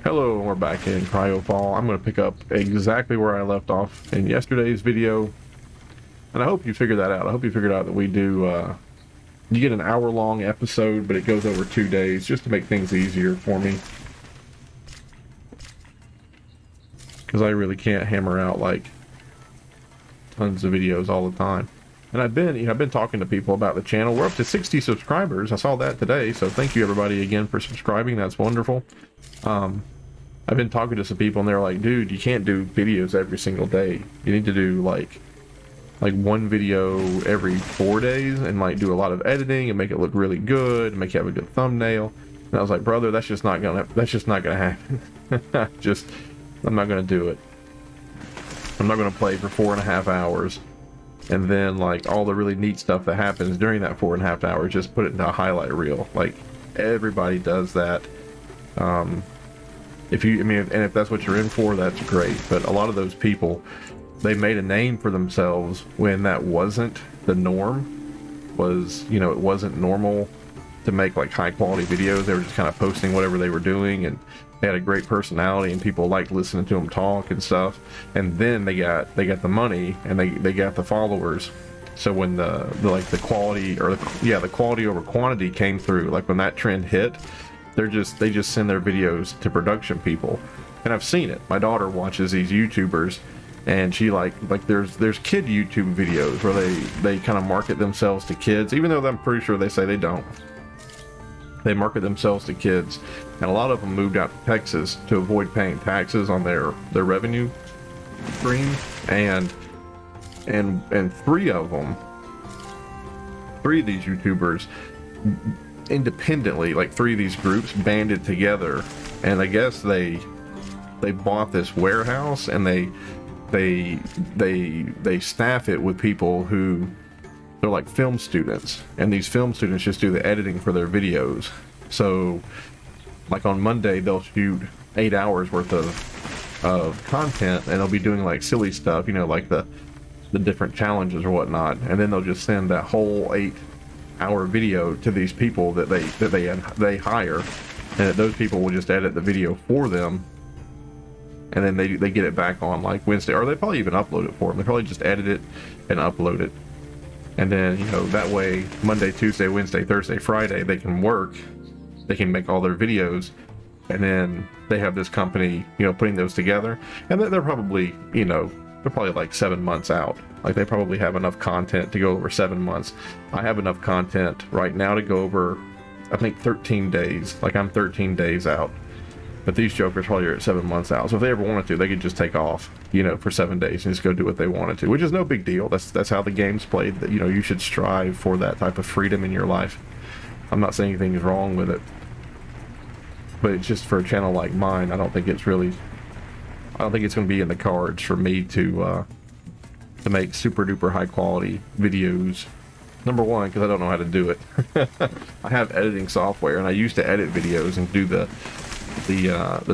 Hello, and we're back in Cryofall. I'm going to pick up exactly where I left off in yesterday's video, and I hope you figured that out. I hope you figured out that we do, you get an hour-long episode, but it goes over 2 days, just to make things easier for me. Because I really can't hammer out, like, tons of videos all the time. And I've been talking to people about the channel. We're up to 60 subscribers. I saw that today, so thank you everybody again for subscribing. That's wonderful. I've been talking to some people and they're like, dude, you can't do videos every single day. You need to do like one video every 4 days and like do a lot of editing and make it look really good and make you have a good thumbnail. And I was like, brother, that's just not gonna happen. I'm not gonna do it. I'm not gonna play for 4.5 hours and then like all the really neat stuff that happens during that 4.5 hours, just put it into a highlight reel. Like everybody does that. If that's what you're in for, that's great. But a lot of those people, they made a name for themselves when that wasn't the norm. It wasn't normal to make like high quality videos. They were just kind of posting whatever they were doing, and they had a great personality and people liked listening to them talk and stuff. And then they got the money and they got the followers. So when the quality, or the quality over quantity came through, like when that trend hit, they just send their videos to production people. And I've seen it. My daughter watches these YouTubers, and she there's kid YouTube videos where they kind of market themselves to kids, even though I'm pretty sure they say they don't. They market themselves to kids, and a lot of them moved out to Texas to avoid paying taxes on their revenue stream. And three of these YouTubers independently, like 3 of these groups banded together, and I guess they bought this warehouse and they staff it with people who they're like film students, and these film students just do the editing for their videos. So like on Monday they'll shoot 8 hours worth of content, and they'll be doing like silly stuff, like the different challenges or whatnot, and then they'll just send that whole 8-hour video to these people that they hire, and those people will just edit the video for them, and then they get it back on like Wednesday, or they probably even upload it for them. They probably just edit it and upload it, and then that way Monday, Tuesday, Wednesday, Thursday, Friday they can work, they can make all their videos, and then they have this company putting those together, and they're probably they're probably like 7 months out. Like they probably have enough content to go over 7 months. I have enough content right now to go over, I think, 13 days. Like I'm 13 days out. But these jokers probably are at 7 months out. So if they ever wanted to, they could just take off, for 7 days and just go do what they wanted to, which is no big deal. That's how the game's played. That you should strive for that type of freedom in your life. I'm not saying anything is wrong with it, but it's just for a channel like mine, I don't think it's going to be in the cards for me to make super duper high quality videos. Number one, because I don't know how to do it. I have editing software, and I used to edit videos and do the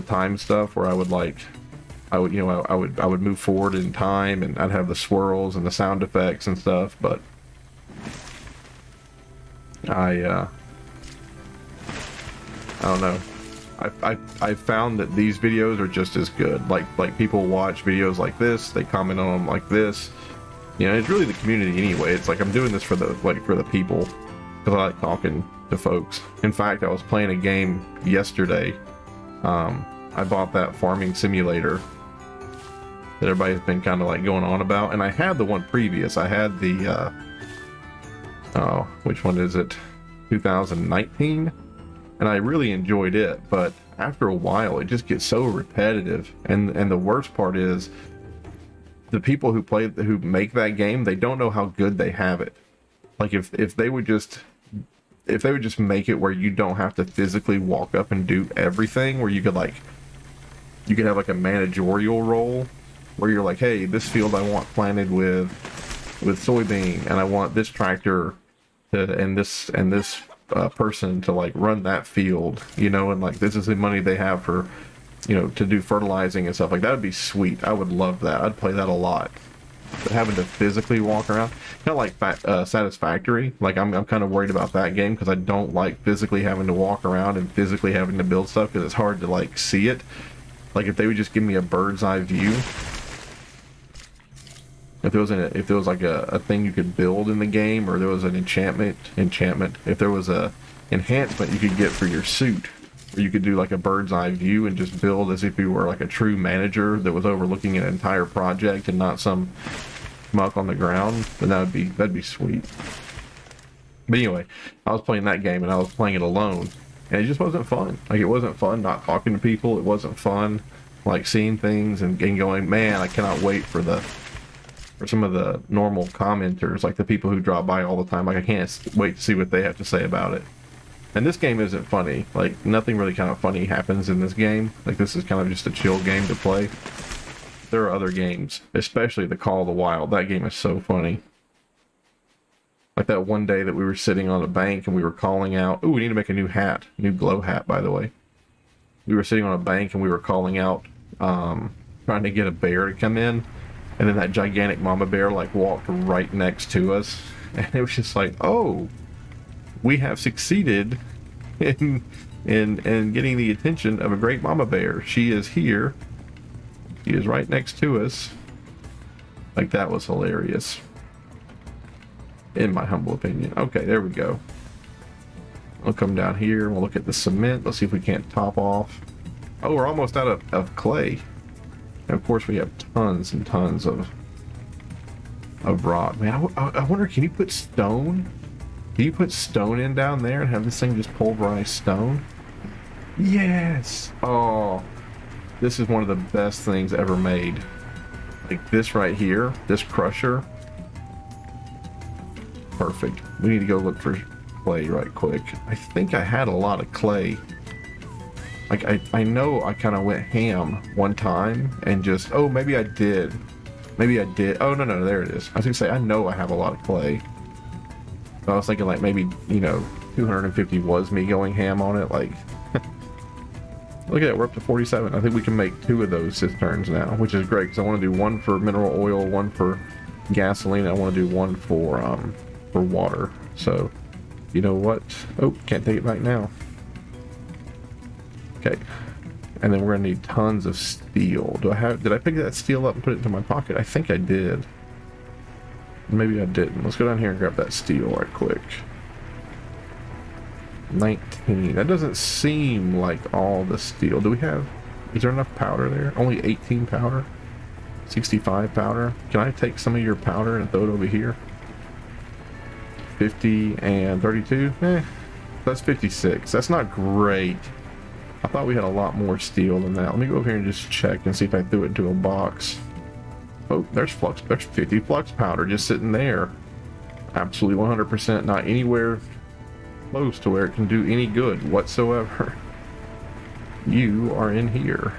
time stuff where I would move forward in time, and I'd have the swirls and the sound effects and stuff. But I don't know. I found that these videos are just as good. Like people watch videos like this, they comment on them like this. It's really the community anyway. It's like I'm doing this for the people, because I like talking to folks. In fact, I was playing a game yesterday. I bought that farming simulator that everybody's been kind of like going on about, and I had the one previous. I had the which one is it? 2019. And I really enjoyed it, but after a while it just gets so repetitive, and the worst part is the people who make that game, they don't know how good they have it. Like if they would just make it where you don't have to physically walk up and do everything, where you could have like a managerial role where you're like, hey, this field I want planted with soybean, and I want this tractor and this person to like run that field, and like this is the money they have for to do fertilizing and stuff. Like that would be sweet. I would love that. I'd play that a lot. But having to physically walk around, kind of like Satisfactory. Like I'm kind of worried about that game because I don't like physically having to walk around and physically having to build stuff because it's hard to like see it. Like if they would just give me a bird's eye view. If there was like a thing you could build in the game, or there was an enchantment. If there was a enhancement you could get for your suit, where you could do like a bird's eye view and just build as if you were like a true manager that was overlooking an entire project and not some muck on the ground, then that'd be sweet. But anyway, I was playing that game and I was playing it alone, and it just wasn't fun. Like it wasn't fun not talking to people. It wasn't fun like seeing things and going, man, I cannot wait for some of the normal commenters, like the people who drop by all the time. Like I can't wait to see what they have to say about it. And this game isn't funny. Like nothing really kind of funny happens in this game. Like this is kind of just a chill game to play. There are other games, especially the Call of the Wild. That game is so funny. Like that one day that we were sitting on a bank and we were calling out, ooh, we need to make a new hat. New glow hat, by the way. We were sitting on a bank and we were calling out, trying to get a bear to come in. And then that gigantic mama bear like walked right next to us. And it was just like, oh, we have succeeded in getting the attention of a great mama bear. She is here. She is right next to us. Like that was hilarious. In my humble opinion. Okay, there we go. We'll come down here. We'll look at the cement. Let's see if we can't top off. Oh, we're almost out of clay. And of course we have tons and tons of rock. Man, I wonder, can you put stone? Can you put stone in down there and have this thing just pulverize stone? Yes! Oh, this is one of the best things ever made. Like this right here, this crusher. Perfect. We need to go look for clay right quick. I think I had a lot of clay. Like I know I kind of went ham one time and just, oh, maybe I did. Maybe I did. Oh, no, there it is. I was gonna say, I know I have a lot of clay. I was thinking like maybe, you know, 250 was me going ham on it. Like, look at that, we're up to 47. I think we can make 2 of those cisterns now, which is great because I want to do one for mineral oil, one for gasoline. I want to do one for water. So, you know what? Oh, can't take it back now. Okay, and then we're gonna need tons of steel. Did I pick that steel up and put it into my pocket? I think I did. Maybe I didn't. Let's go down here and grab that steel right quick. 19. That doesn't seem like all the steel. Do we have... Is there enough powder there? Only 18 powder? 65 powder? Can I take some of your powder and throw it over here? 50 and 32? That's 56. That's not great. I thought we had a lot more steel than that. Let me go over here and just check and see if I threw it into a box. Oh, there's 50 flux powder just sitting there. Absolutely 100% not anywhere close to where it can do any good whatsoever. You are in here.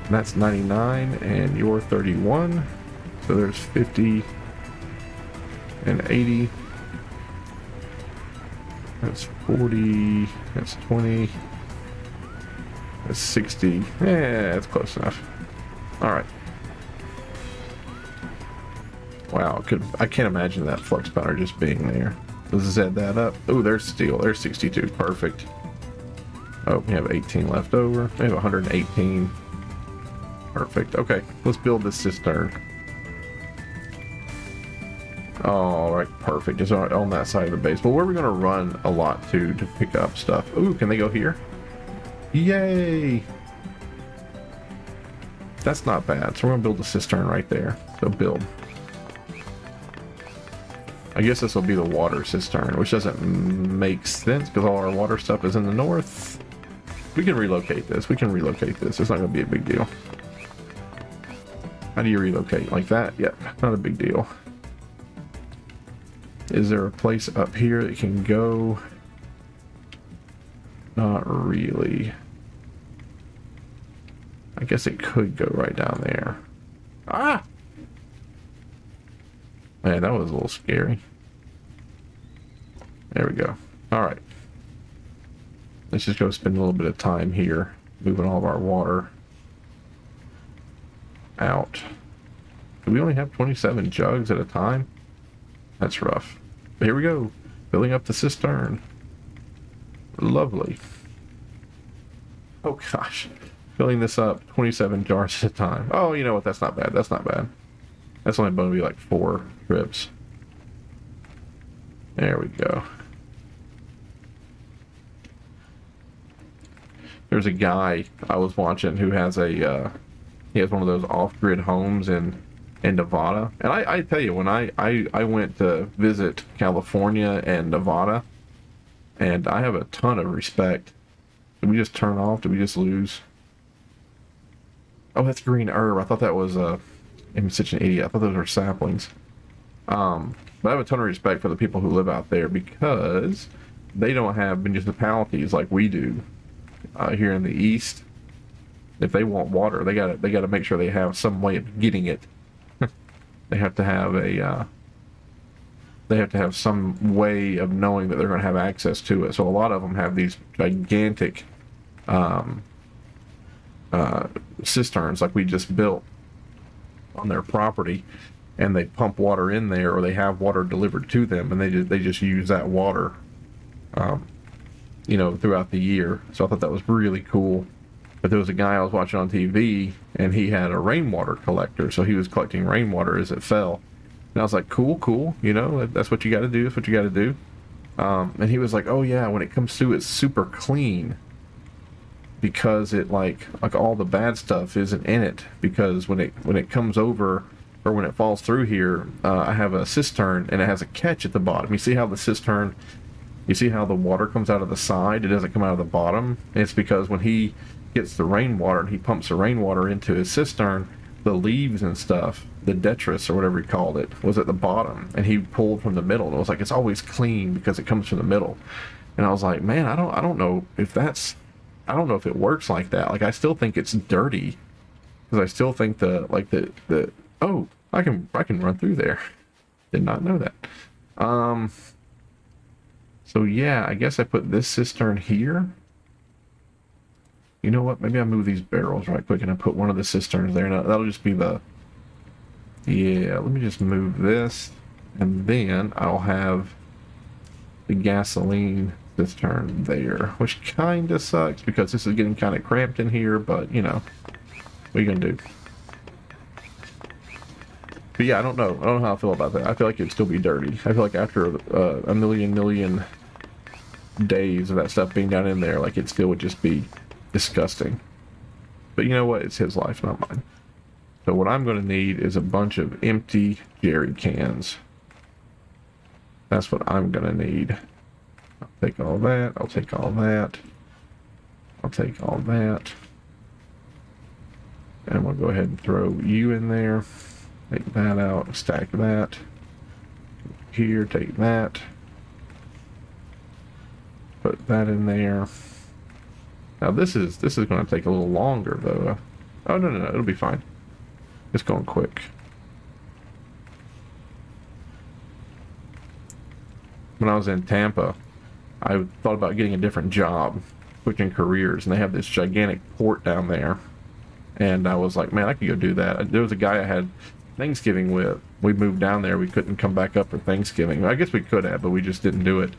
And that's 99 and you're 31. So there's 50 and 80. That's 40. That's 20. That's 60. Yeah, that's close enough. Alright. Wow, I can't imagine that flux powder just being there. Let's add that up. Oh, there's steel. There's 62. Perfect. Oh, we have 18 left over. We have 118. Perfect. Okay, let's build this cistern. Alright, perfect. Just on that side of the base. But where are we going to run a lot to pick up stuff? Ooh, can they go here? Yay! That's not bad. So we're going to build a cistern right there. So build. I guess this will be the water cistern, which doesn't make sense because all our water stuff is in the north. We can relocate this. We can relocate this. It's not going to be a big deal. How do you relocate? Like that? Yep, not a big deal. Is there a place up here that can go? Not really. I guess it could go right down there. Ah! Man, that was a little scary. There we go. Alright. Let's just go spend a little bit of time here, moving all of our water out. Do we only have 27 jugs at a time? That's rough. But here we go. Filling up the cistern. Lovely. Oh gosh. Filling this up 27 jars at a time. Oh, you know what? That's not bad. That's not bad. That's only going to be like 4 trips. There we go. There's a guy I was watching who has a, he has one of those off-grid homes in Nevada. And I tell you, when I went to visit California and Nevada, and I have a ton of respect. Did we just turn off? Did we just lose? Oh, that's green herb. I thought that was, I'm such an idiot. I thought those were saplings. But I have a ton of respect for the people who live out there because they don't have municipalities like we do here in the East. If they want water, they gotta make sure they have some way of getting it. They have to have a some way of knowing that they're going to have access to it. So a lot of them have these gigantic cisterns like we just built on their property, and they pump water in there, or they have water delivered to them, and they just use that water, you know, throughout the year. So I thought that was really cool. But there was a guy I was watching on TV, and he had a rainwater collector, so he was collecting rainwater as it fell. And I was like, cool, you know, that's what you got to do. That's what you got to do. And he was like, oh yeah, when it comes through, it's super clean because it like all the bad stuff isn't in it. Because when it comes over, or when it falls through here, I have a cistern and it has a catch at the bottom. You see how the cistern, you see how the water comes out of the side? It doesn't come out of the bottom. It's because when he gets the rainwater and he pumps the rainwater into his cistern, the leaves and stuff, the detritus or whatever he called it, was at the bottom, and he pulled from the middle. And it was like, it's always clean because it comes from the middle. And I was like, man, I don't know if that's, I don't know if it works like that. Like, I still think it's dirty because I still think the oh, I can run through there. Did not know that. So yeah, I guess I put this cistern here. You know what? Maybe I move these barrels right quick and I put one of the cisterns there. Now, that'll just be the... Yeah, let me just move this. And then I'll have the gasoline cistern there. Which kind of sucks because this is getting kind of cramped in here. But, you know, what are you going to do? But yeah, I don't know. I don't know how I feel about that. I feel like it'd still be dirty. I feel like after a million days of that stuff being down in there, like it still would just be disgusting. But you know what? It's his life, not mine. So what I'm going to need is a bunch of empty jerry cans. That's what I'm going to need. I'll take all that. I'll take all that. I'll take all that. And we'll go ahead and throw you in there. Take that out. Stack that. Here, take that. Put that in there. Now this is going to take a little longer though. Oh no, it'll be fine. It's going quick. When I was in Tampa, I thought about getting a different job, switching careers, and they have this gigantic port down there. And I was like, man, I could go do that. There was a guy I had Thanksgiving with. We moved down there. We couldn't come back up for Thanksgiving. I guess we could have, but we just didn't do it.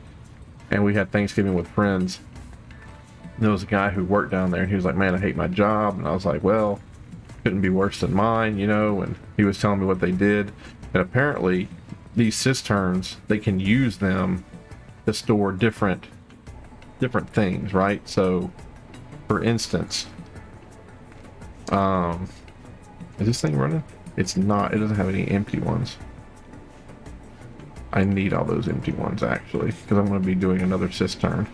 And we had Thanksgiving with friends. There was a guy who worked down there, and he was like, man, I hate my job. And I was like, well, couldn't be worse than mine, you know. And he was telling me what they did. And apparently these cisterns, they can use them to store different things, right? So for instance, is this thing running? It's not. It doesn't have any empty ones. I need all those empty ones actually, because I'm going to be doing another cistern.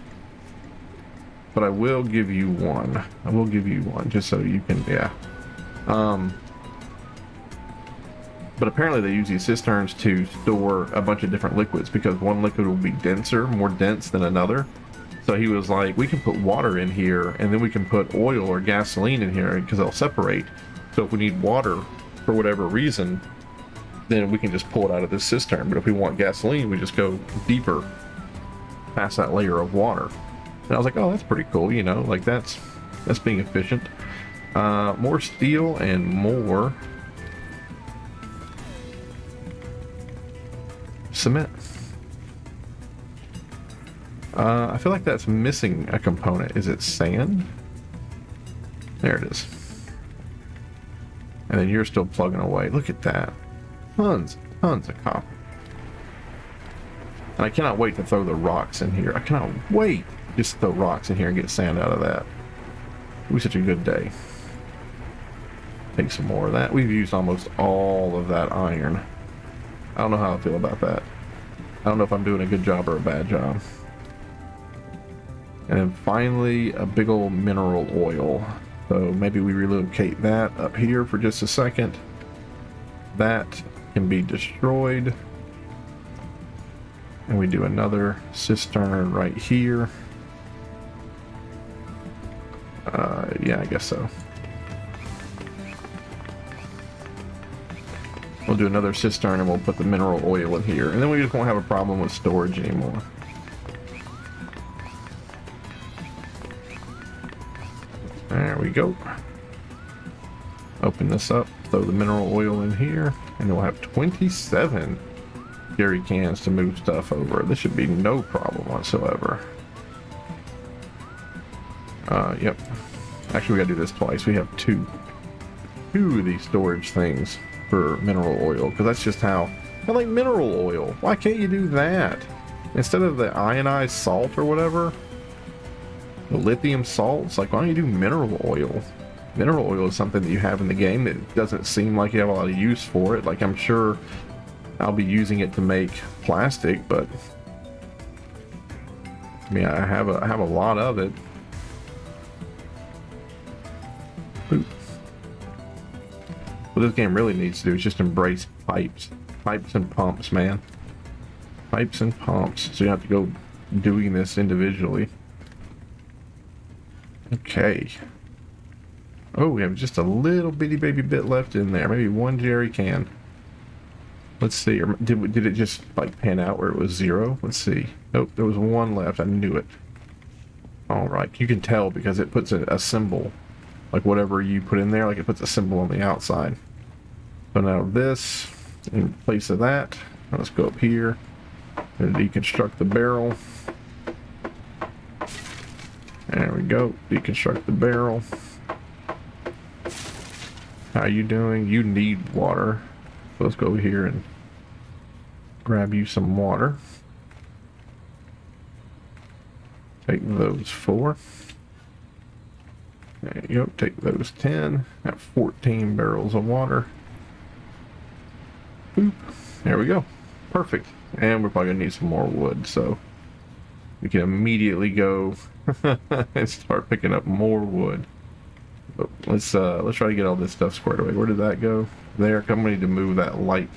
But I will give you one. I will give you one just so you can, yeah. But apparently they use these cisterns to store a bunch of different liquids because one liquid will be denser, more dense than another. So he was like, we can put water in here and then we can put oil or gasoline in here because they'll separate. So if we need water for whatever reason, then we can just pull it out of this cistern. But if we want gasoline, we just go deeper past that layer of water. And I was like, oh, that's pretty cool, you know, like that's being efficient. More steel and more cement. I feel like that's missing a component. Is it sand? There it is. And then you're still plugging away. Look at that. Tons of copper. And I cannot wait to throw the rocks in here. I cannot wait just to throw rocks in here and get sand out of that. It'll be such a good day. Take some more of that. We've used almost all of that iron. I don't know how I feel about that. I don't know if I'm doing a good job or a bad job. And then finally, a big old mineral oil. So maybe we relocate that up here for just a second. That can be destroyed. And we do another cistern right here. Yeah, I guess so. We'll do another cistern and we'll put the mineral oil in here. And then we just won't have a problem with storage anymore. There we go. Open this up, throw the mineral oil in here, and we'll have 27 jerry cans to move stuff over. This should be no problem whatsoever. Yep. Actually, we gotta do this twice. We have two of these storage things for mineral oil, because that's just how I like mineral oil. Why can't you do that? Instead of the ionized salt or whatever, the lithium salts, like why don't you do mineral oil? Mineral oil is something that you have in the game that doesn't seem like you have a lot of use for it. Like I'm sure I'll be using it to make plastic, but I mean I have a lot of it. Oop. What this game really needs to do is just embrace pipes and pumps, man. Pipes and pumps, so you have to go doing this individually. Okay. Oh, we have just a little bitty baby bit left in there. Maybe one jerry can. Let's see. Or did it just like pan out where it was 0? Let's see. Nope, there was one left. I knew it. All right. You can tell because it puts a symbol. Like whatever you put in there, like it puts a symbol on the outside. So now this, in place of that, let's go up here and deconstruct the barrel. There we go. Deconstruct the barrel. How you doing? You need water. So let's go over here and grab you some water. Take those 4. There you go. Take those 10. Got 14 barrels of water. Boop. There we go. Perfect. And we're probably gonna need some more wood, so we can immediately go and start picking up more wood. But let's try to get all this stuff squared away. Where did that go? There. I'm gonna need to move that light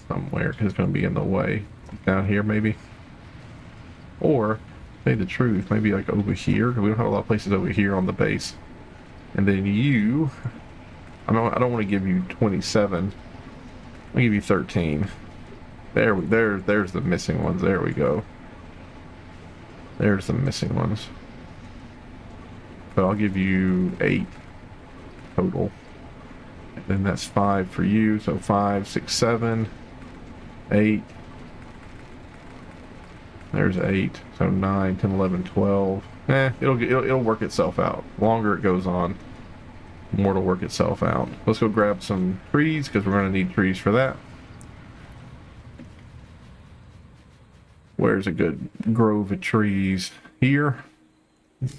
somewhere because it's gonna be in the way. Down here, maybe. Or, say the truth, maybe like over here. We don't have a lot of places over here on the base. And then you, I don't want to give you 27. I'll give you 13. There's the missing ones. There we go. There's the missing ones. So I'll give you 8 total. And then that's 5 for you. So 5, 6, 7, 8. There's 8. So 9, 10, 11, 12. It'll work itself out. The longer it goes on, the more it'll work itself out. Let's go grab some trees because we're going to need trees for that. Where's a good grove of trees? Here,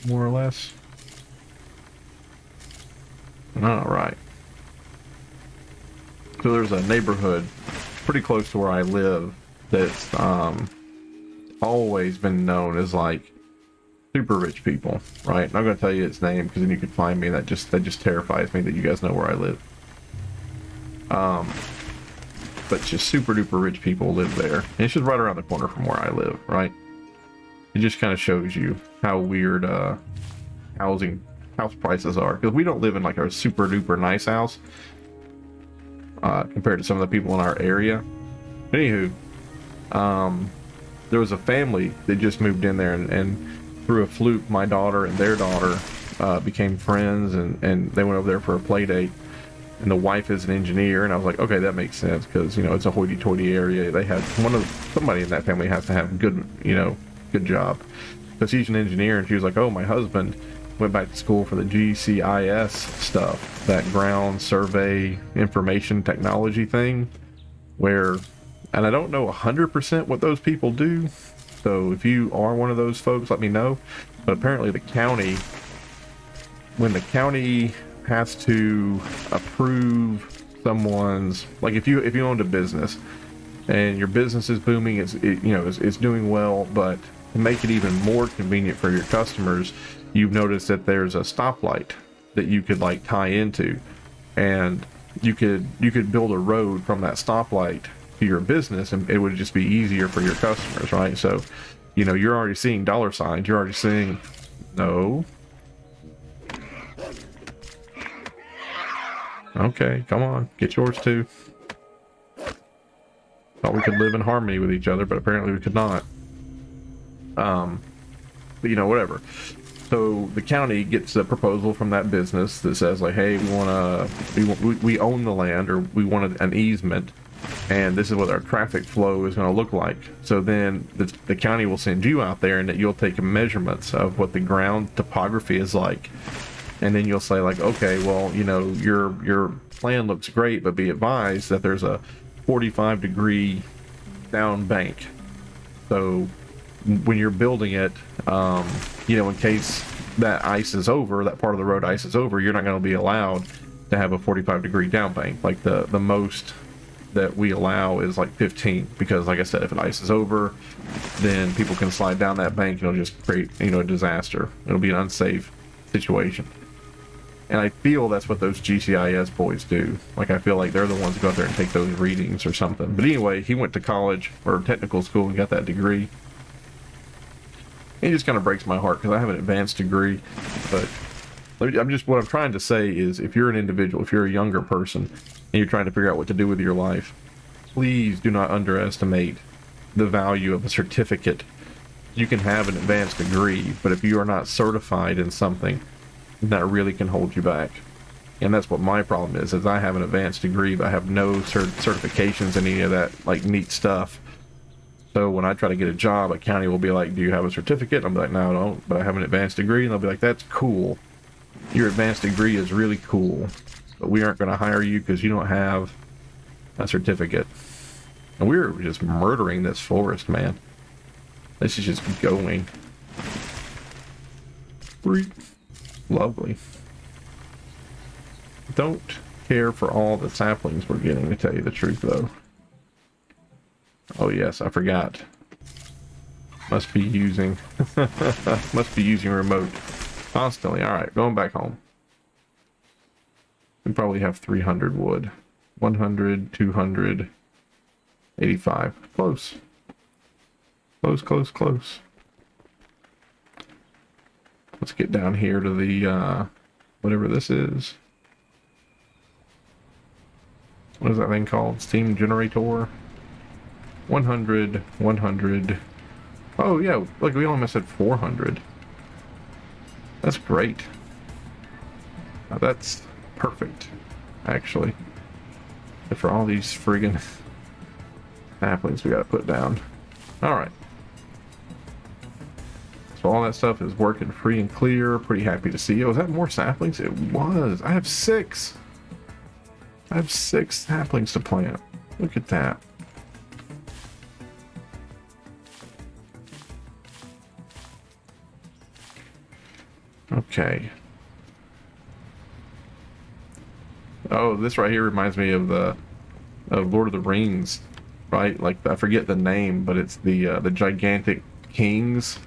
more or less. All right. So there's a neighborhood pretty close to where I live that's always been known as like super rich people, right? I'm not going to tell you its name because then you can find me. That just terrifies me that you guys know where I live. But just super duper rich people live there. And it's just right around the corner from where I live, right? It just kind of shows you how weird house prices are. Because we don't live in like a super duper nice house compared to some of the people in our area. Anywho, there was a family that just moved in there, and through a fluke, my daughter and their daughter became friends, and they went over there for a play date. and the wife is an engineer. And I was like, okay, that makes sense, because you know it's a hoity-toity area. They had somebody in that family has to have good, you know, good job, because she's an engineer. And she was like, oh, my husband went back to school for the GCIS stuff, that ground survey information technology thing, where, and I don't know 100% what those people do, so if you are one of those folks, let me know. But apparently the county, when the county has to approve someone's, like if you owned a business and your business is booming, it's doing well, but to make it even more convenient for your customers, you've noticed that there's a stoplight that you could like tie into, and you could build a road from that stoplight to your business, and it would just be easier for your customers, right? So, you know, you're already seeing dollar signs. You're already seeing, no. Okay, come on, get yours too. Thought we could live in harmony with each other, but apparently we could not. But you know, whatever. So the county gets a proposal from that business that says like, hey, we own the land, or we want an easement, and this is what our traffic flow is going to look like. So then the county will send you out there, and that you'll take measurements of what the ground topography is like. And then you'll say like, okay, well, you know, your plan looks great, but be advised that there's a 45-degree down bank. So when you're building it, you know, in case that ice is over, that part of the road ice is over, you're not going to be allowed to have a 45-degree down bank. Like the most that we allow is like 15, because like I said, if an ice is over, then people can slide down that bank and it'll just create, you know, a disaster. It'll be an unsafe situation. And I feel that's what those GCIS boys do. Like, I feel like they're the ones who go out there and take those readings or something. But anyway, he went to college or technical school and got that degree. It just kind of breaks my heart, because I have an advanced degree. But what I'm trying to say is, if you're an individual, if you're a younger person, and you're trying to figure out what to do with your life, please do not underestimate the value of a certificate. You can have an advanced degree, but if you are not certified in something, that really can hold you back. And that's what my problem is I have an advanced degree, but I have no certifications in any of that like neat stuff. So when I try to get a job, a county will be like, do you have a certificate? I'm like, no, I don't, but I have an advanced degree. And they'll be like, that's cool. Your advanced degree is really cool, but we aren't going to hire you because you don't have a certificate. And we're just murdering this forest, man. This is just going. Lovely. Don't care for all the saplings we're getting, to tell you the truth, though. Oh yes, I forgot. Must be using remote constantly. All right, going back home. We probably have 300 wood. 100, 200, 85. Close. Close, close, close. Let's get down here to the, whatever this is. What is that thing called? Steam generator? 100, 100. Oh, yeah, look, we almost had 400. That's great. Now, that's perfect, actually. And for all these friggin' saplings we gotta put down. Alright. So all that stuff is working free and clear. Pretty happy to see. Oh, is that more saplings? It was. I have 6. I have 6 saplings to plant. Look at that. Okay. Oh, this right here reminds me of Lord of the Rings, right? Like, I forget the name, but it's the gigantic kings,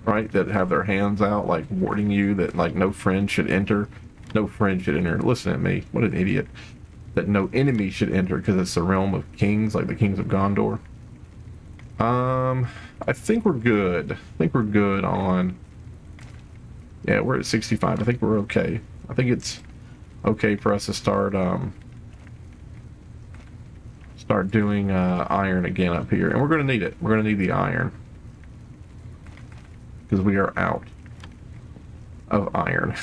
right, that have their hands out, like warning you that like no friend should enter. No friend should enter. Listen to me, what an idiot. That no enemy should enter, because it's the realm of kings, like the kings of Gondor. I think we're good. I think we're good on. Yeah, we're at 65. I think we're okay. I think it's okay for us to start doing iron again up here, and we're gonna need it. We're gonna need the iron, because we are out of iron.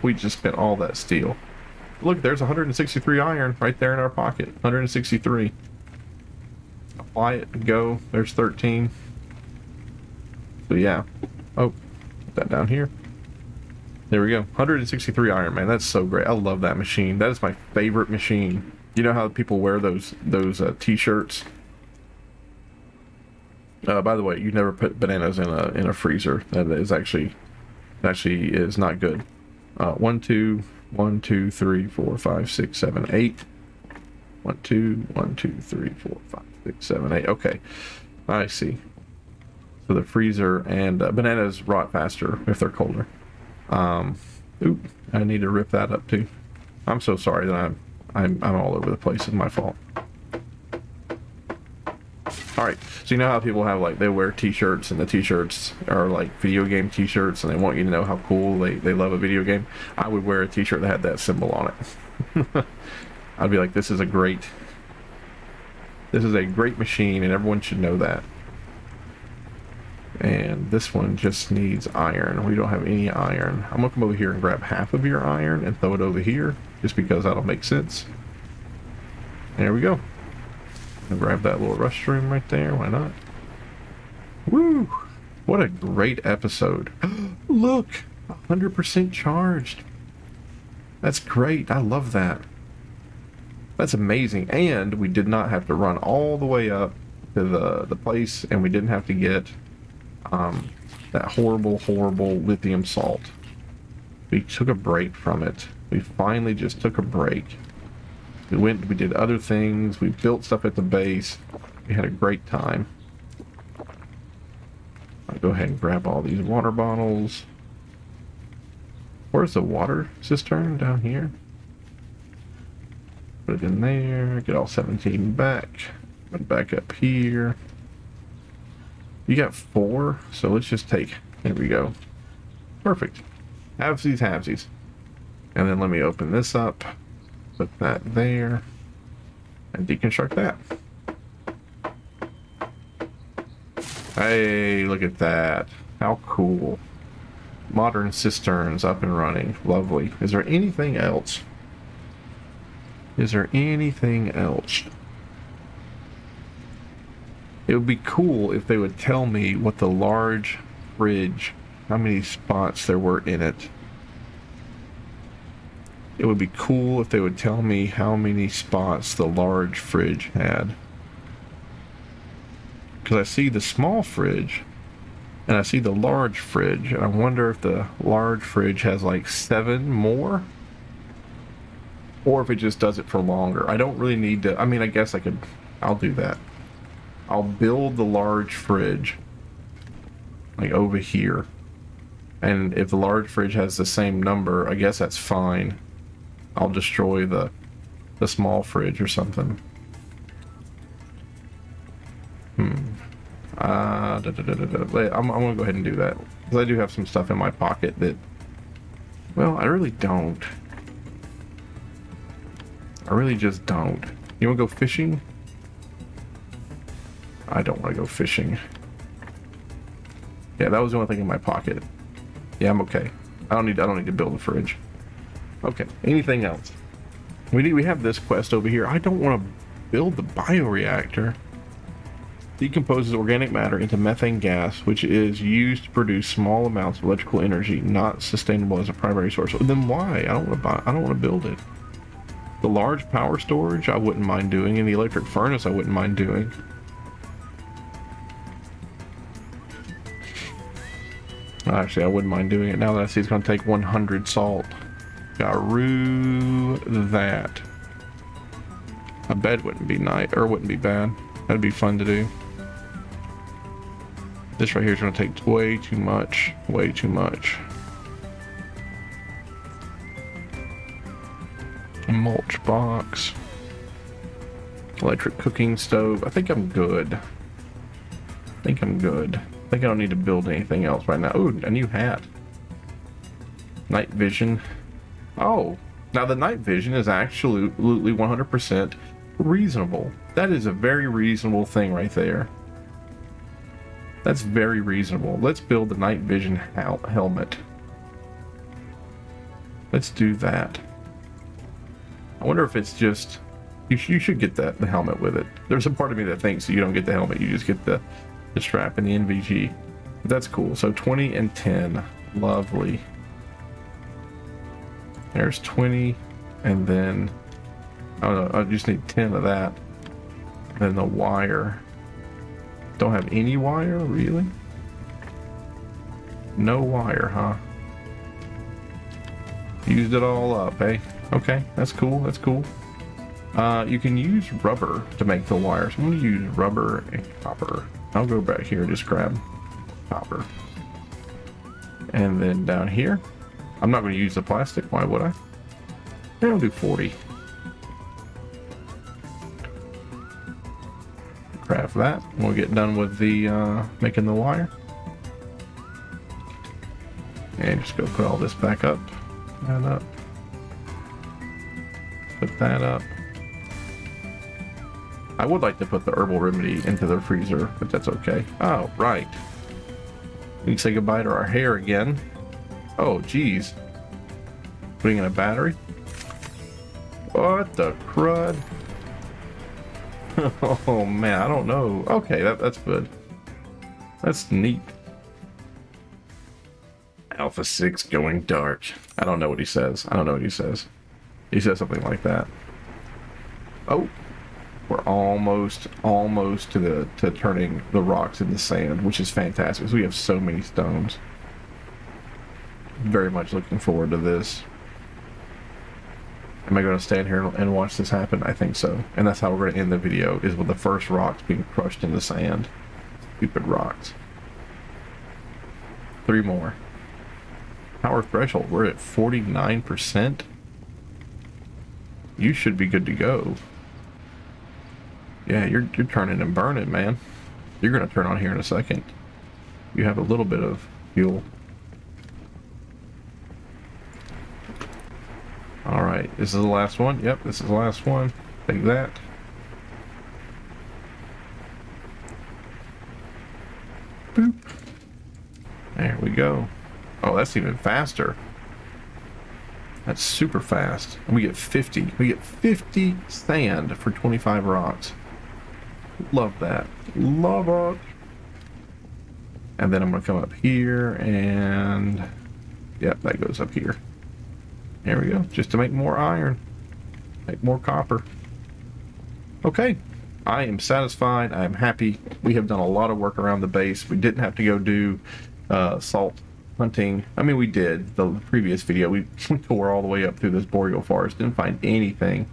We just spent all that steel. look, there's 163 iron right there in our pocket. 163. Apply it and go. There's 13. So yeah. Oh, put that down here. There we go. 163 iron, man. That's so great. I love that machine. That is my favorite machine. You know how people wear those t-shirts? By the way, you never put bananas in a freezer. That is actually is not good. 1, 2, 1, 2, 3, 4, 5, 6, 7, 8. 1, 2, 1, 2, 3, 4, 5, 6, 7, 8. Okay, I see. So the freezer and bananas rot faster if they're colder. Oop, I need to rip that up too. I'm so sorry that I'm all over the place. It's my fault. Alright, so you know how people have, like, they wear t-shirts, and the t-shirts are like video game t-shirts, and they want you to know how cool they love a video game. I would wear a t-shirt that had that symbol on it. I'd be like, this is a great machine, and everyone should know that. And this one just needs iron. We don't have any iron. I'm gonna come over here and grab half of your iron and throw it over here, just because that'll make sense. There we go. I'll grab that little restroom right there. Why not? Woo! What a great episode. Look! 100% charged. That's great. I love that. That's amazing. And we did not have to run all the way up to the place, and we didn't have to get that horrible lithium salt. We took a break from it. We finally just took a break. We did other things. We built stuff at the base. We had a great time. I'll go ahead and grab all these water bottles. Where's the water cistern? Down here. Put it in there. Get all 17 back. Put it back up here. You got 4, so let's just take... There we go. Perfect. Halvesies. And then let me open this up. Put that there. And deconstruct that. Hey, look at that. How cool. Modern cisterns up and running. Lovely. Is there anything else? Is there anything else? It would be cool if they would tell me what the large fridge, how many spots there were in it. It would be cool if they would tell me how many spots the large fridge had. Because I see the small fridge, and I see the large fridge, and I wonder if the large fridge has like 7 more, or if it just does it for longer. I don't really need to, I mean, I guess I'll do that. I'll build the large fridge, like over here, and if the large fridge has the same number, I guess that's fine. I'll destroy the small fridge or something. I'm gonna go ahead and do that, because I do have some stuff in my pocket that, well, I really don't. I really just don't. You wanna go fishing? I don't want to go fishing. Yeah, that was the only thing in my pocket. Yeah, I'm okay. I don't need to build a fridge. Okay. Anything else? We have this quest over here. I don't want to build the bioreactor. Decomposes organic matter into methane gas, which is used to produce small amounts of electrical energy, not sustainable as a primary source. Well, then why? I don't want to build it. The large power storage, I wouldn't mind doing, and the electric furnace, I wouldn't mind doing. Actually, I wouldn't mind doing it now that I see it's going to take 100 salt. Garoo that. A bed wouldn't be nice, or wouldn't be bad. That'd be fun to do. This right here is going to take way too much. Way too much. A mulch box. Electric cooking stove. I think I'm good. I think I don't need to build anything else right now. Ooh, a new hat. Night vision. Oh, now the night vision is absolutely 100% reasonable. That is a very reasonable thing right there. That's very reasonable. Let's build the night vision helmet. Let's do that. I wonder if it's just... You should get the helmet with it. There's a part of me that thinks you don't get the helmet, you just get the strap and the NVG. But that's cool. So 20 and 10. Lovely. There's 20, and then... Oh no, I just need 10 of that. Then the wire. Don't have any wire, really? No wire, huh? Used it all up, eh? Okay, that's cool, that's cool. You can use rubber to make the wires. I'm going to use rubber and copper. I'll go back here and just grab copper. And then down here, I'm not going to use the plastic. Why would I? I'll do 40. Craft that. We'll get done with the making the wire. And just go put all this back up. That up. Put that up. I would like to put the herbal remedy into the freezer, but that's okay. Oh, right. We can say goodbye to our hair again. Oh, geez. Putting in a battery? What the crud? Oh, man, I don't know. Okay, that's good. That's neat. Alpha 6 going dark. I don't know what he says. I don't know what he says. He says something like that. Oh. We're almost to turning the rocks into sand, which is fantastic. So we have so many stones. Very much looking forward to this. Am I going to stand here and watch this happen? I think so. And that's how we're going to end the video, is with the first rocks being crushed into sand. Stupid rocks. 3 more. Power threshold. We're at 49%. You should be good to go. Yeah, you're turning and burning, man. You're going to turn on here in a second. You have a little bit of fuel. Alright, this is the last one. Yep, this is the last one. Take that. Boop. There we go. Oh, that's even faster. That's super fast. And we get 50. We get 50 sand for 25 rocks. Love that. Love it. And then I'm going to come up here and... Yep, that goes up here. There we go. Just to make more iron. Make more copper. Okay. I am satisfied. I am happy. We have done a lot of work around the base. We didn't have to go do salt hunting. I mean, we did. The previous video, we tore all the way up through this boreal forest. Didn't find anything.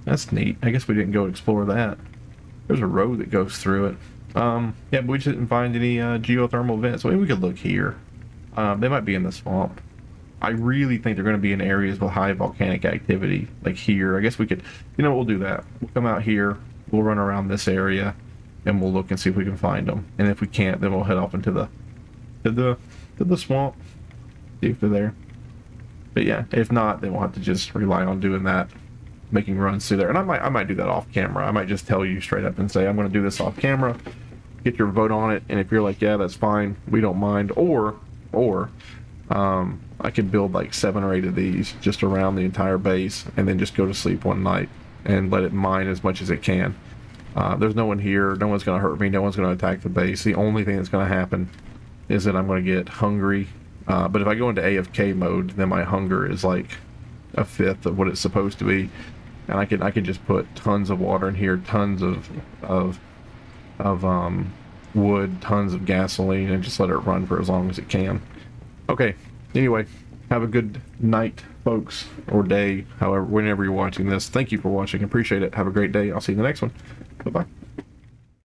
That's neat. I guess we didn't go explore that. There's a road that goes through it. Yeah, but we just didn't find any geothermal vents. So maybe we could look here. They might be in the swamp. I really think they're going to be in areas with high volcanic activity, like here. I guess we could, you know, we'll do that. We'll come out here, we'll run around this area, and we'll look and see if we can find them. And if we can't, then we'll head off into the swamp, see if they're there. But yeah, if not, then we'll have to just rely on doing that, making runs through there. And I might do that off camera. I might just tell you straight up and say, I'm going to do this off camera, get your vote on it, and if you're like, yeah, that's fine, we don't mind, or I could build like 7 or 8 of these just around the entire base and then just go to sleep one night and let it mine as much as it can. There's no one here, no one's going to hurt me, no one's going to attack the base. The only thing that's going to happen is that I'm going to get hungry. But if I go into AFK mode, then my hunger is like 1/5 of what it's supposed to be. And I can just put tons of water in here, tons of wood, tons of gasoline, and just let it run for as long as it can. Okay, anyway, have a good night, folks, or day, however, whenever you're watching this. Thank you for watching. Appreciate it. Have a great day. I'll see you in the next one. Bye-bye.